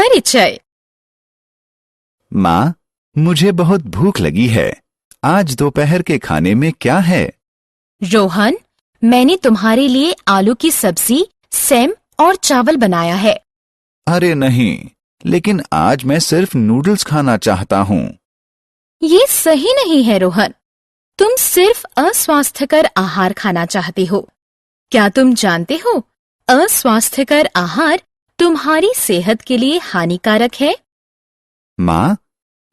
परिचय। माँ, मुझे बहुत भूख लगी है। आज दोपहर के खाने में क्या है? रोहन, मैंने तुम्हारे लिए आलू की सब्जी, सेम और चावल बनाया है। अरे नहीं, लेकिन आज मैं सिर्फ नूडल्स खाना चाहता हूँ। ये सही नहीं है रोहन। तुम सिर्फ अस्वास्थ्यकर आहार खाना चाहते हो। क्या तुम जानते हो, अस्वास्थ्यकर आहार तुम्हारी सेहत के लिए हानिकारक है। माँ,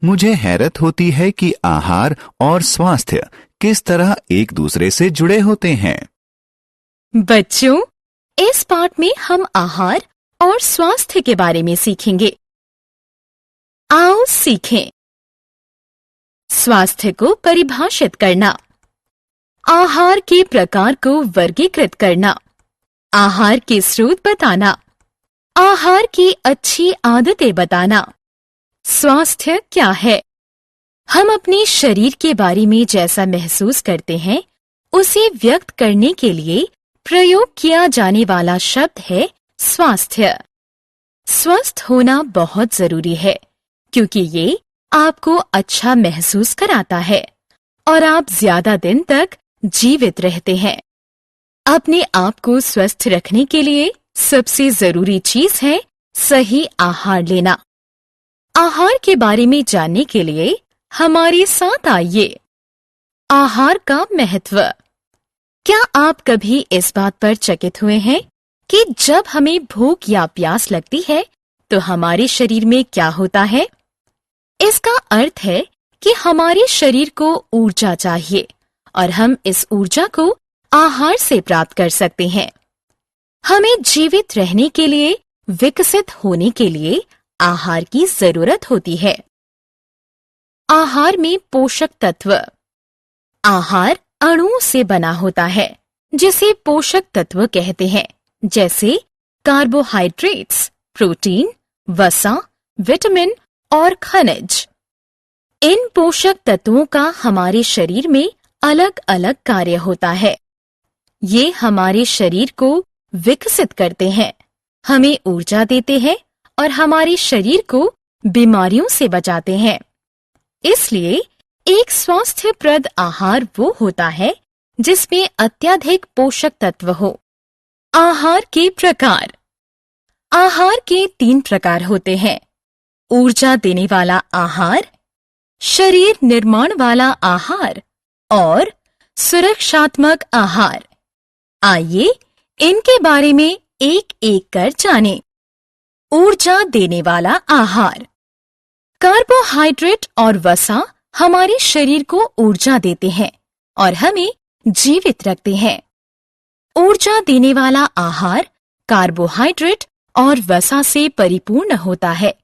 मुझे हैरत होती है कि आहार और स्वास्थ्य किस तरह एक दूसरे से जुड़े होते हैं। बच्चों, इस पाठ में हम आहार और स्वास्थ्य के बारे में सीखेंगे। आओ सीखें। स्वास्थ्य को परिभाषित करना, आहार के प्रकार को वर्गीकृत करना, आहार के स्रोत बताना, आहार की अच्छी आदतें बताना। स्वास्थ्य क्या है? हम अपने शरीर के बारे में जैसा महसूस करते हैं, उसे व्यक्त करने के लिए प्रयोग किया जाने वाला शब्द है स्वास्थ्य। स्वस्थ होना बहुत जरूरी है, क्योंकि ये आपको अच्छा महसूस कराता है और आप ज्यादा दिन तक जीवित रहते हैं। अपने आप को स्वस्थ रखने के लिए सबसे जरूरी चीज है सही आहार लेना। आहार के बारे में जानने के लिए हमारे साथ आइए। आहार का महत्व। क्या आप कभी इस बात पर चकित हुए हैं कि जब हमें भूख या प्यास लगती है तो हमारे शरीर में क्या होता है? इसका अर्थ है कि हमारे शरीर को ऊर्जा चाहिए और हम इस ऊर्जा को आहार से प्राप्त कर सकते हैं। हमें जीवित रहने के लिए, विकसित होने के लिए आहार की जरूरत होती है। आहार में पोषक तत्व। आहार अणुओं से बना होता है, जिसे पोषक तत्व कहते हैं, जैसे कार्बोहाइड्रेट्स, प्रोटीन, वसा, विटामिन और खनिज। इन पोषक तत्वों का हमारे शरीर में अलग अलग कार्य होता है। ये हमारे शरीर को विकसित करते हैं, हमें ऊर्जा देते हैं और हमारे शरीर को बीमारियों से बचाते हैं। इसलिए एक स्वास्थ्यप्रद आहार वो होता है जिसमें अत्यधिक पोषक तत्व हो। आहार के प्रकार। आहार के 3 प्रकार होते हैं: ऊर्जा देने वाला आहार, शरीर निर्माण वाला आहार और सुरक्षात्मक आहार। आइए इनके बारे में एक एक कर जानें। ऊर्जा देने वाला आहार। कार्बोहाइड्रेट और वसा हमारे शरीर को ऊर्जा देते हैं और हमें जीवित रखते हैं। ऊर्जा देने वाला आहार कार्बोहाइड्रेट और वसा से परिपूर्ण होता है।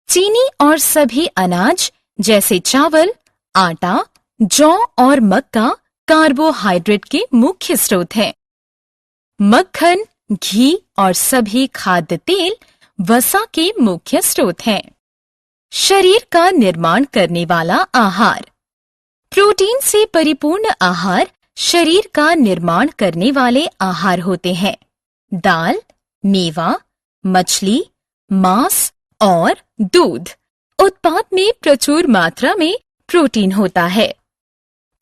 चीनी और सभी अनाज जैसे चावल, आटा, जौ और मक्का कार्बोहाइड्रेट के मुख्य स्रोत हैं। मक्खन, घी और सभी खाद्य तेल वसा के मुख्य स्रोत हैं। शरीर का निर्माण करने वाला आहार। प्रोटीन से परिपूर्ण आहार शरीर का निर्माण करने वाले आहार होते हैं। दाल, मेवा, मछली, मांस और दूध उत्पाद में प्रचुर मात्रा में प्रोटीन होता है।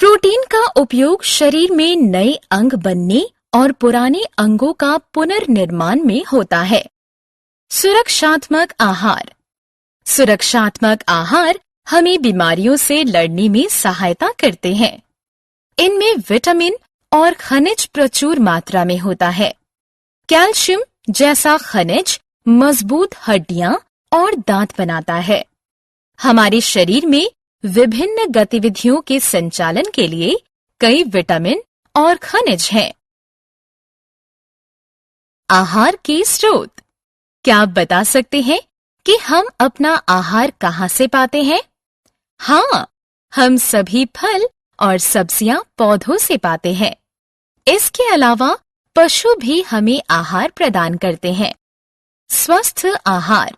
प्रोटीन का उपयोग शरीर में नए अंग बनने और पुराने अंगों का पुनर्निर्माण में होता है। सुरक्षात्मक आहार। सुरक्षात्मक आहार हमें बीमारियों से लड़ने में सहायता करते हैं। इनमें विटामिन और खनिज प्रचुर मात्रा में होता है। कैल्शियम जैसा खनिज मजबूत हड्डियां और दांत बनाता है। हमारे शरीर में विभिन्न गतिविधियों के संचालन के लिए कई विटामिन और खनिज हैं। आहार के स्रोत। क्या आप बता सकते हैं कि हम अपना आहार कहाँ से पाते हैं? हाँ, हम सभी फल और सब्जियां पौधों से पाते हैं। इसके अलावा पशु भी हमें आहार प्रदान करते हैं। स्वस्थ आहार।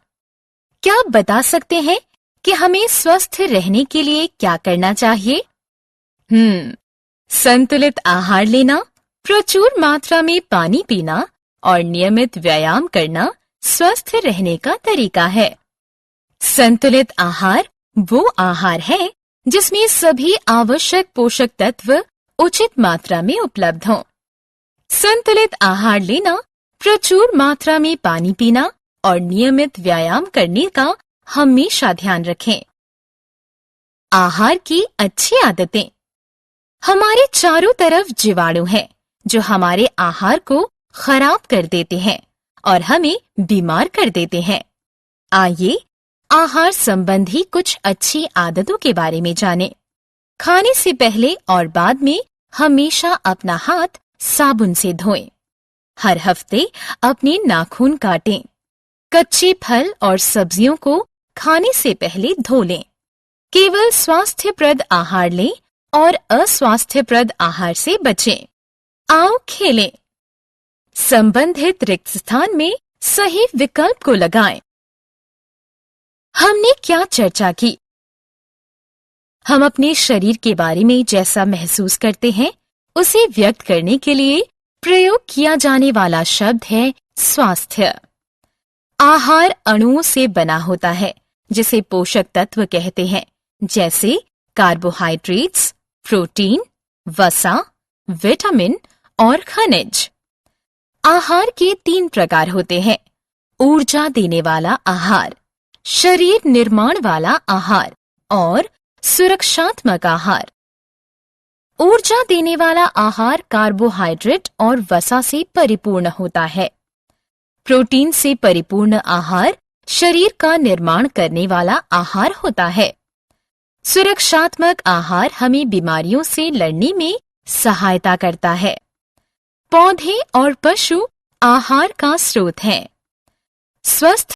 क्या आप बता सकते हैं कि हमें स्वस्थ रहने के लिए क्या करना चाहिए? संतुलित आहार लेना, प्रचुर मात्रा में पानी पीना और नियमित व्यायाम करना स्वस्थ रहने का तरीका है। संतुलित आहार वो आहार है जिसमें सभी आवश्यक पोषक तत्व उचित मात्रा में उपलब्ध हों। संतुलित आहार लेना, प्रचुर मात्रा में पानी पीना और नियमित व्यायाम करने का हमेशा ध्यान रखें। आहार की अच्छी आदतें। हमारे चारों तरफ जीवाणु हैं जो हमारे आहार को खराब कर देते हैं और हमें बीमार कर देते हैं। आइए आहार संबंधी कुछ अच्छी आदतों के बारे में जानें। खाने से पहले और बाद में हमेशा अपना हाथ साबुन से धोएं। हर हफ्ते अपने नाखून काटें। कच्चे फल और सब्जियों को खाने से पहले धो लें। केवल स्वास्थ्यप्रद आहार लें और अस्वास्थ्यप्रद आहार से बचें। आओ खेलें। संबंधित रिक्त स्थान में सही विकल्प को लगाएं। हमने क्या चर्चा की? हम अपने शरीर के बारे में जैसा महसूस करते हैं उसे व्यक्त करने के लिए प्रयोग किया जाने वाला शब्द है स्वास्थ्य। आहार अणुओं से बना होता है जिसे पोषक तत्व कहते हैं, जैसे कार्बोहाइड्रेट्स, प्रोटीन, वसा, विटामिन और खनिज। आहार के 3 प्रकार होते हैं: ऊर्जा देने वाला आहार, शरीर निर्माण वाला आहार और सुरक्षात्मक आहार। ऊर्जा देने वाला आहार कार्बोहाइड्रेट और वसा से परिपूर्ण होता है। प्रोटीन से परिपूर्ण आहार शरीर का निर्माण करने वाला आहार होता है। सुरक्षात्मक आहार हमें बीमारियों से लड़ने में सहायता करता है। पौधे और पशु आहार का स्रोत हैं। स्वस्थ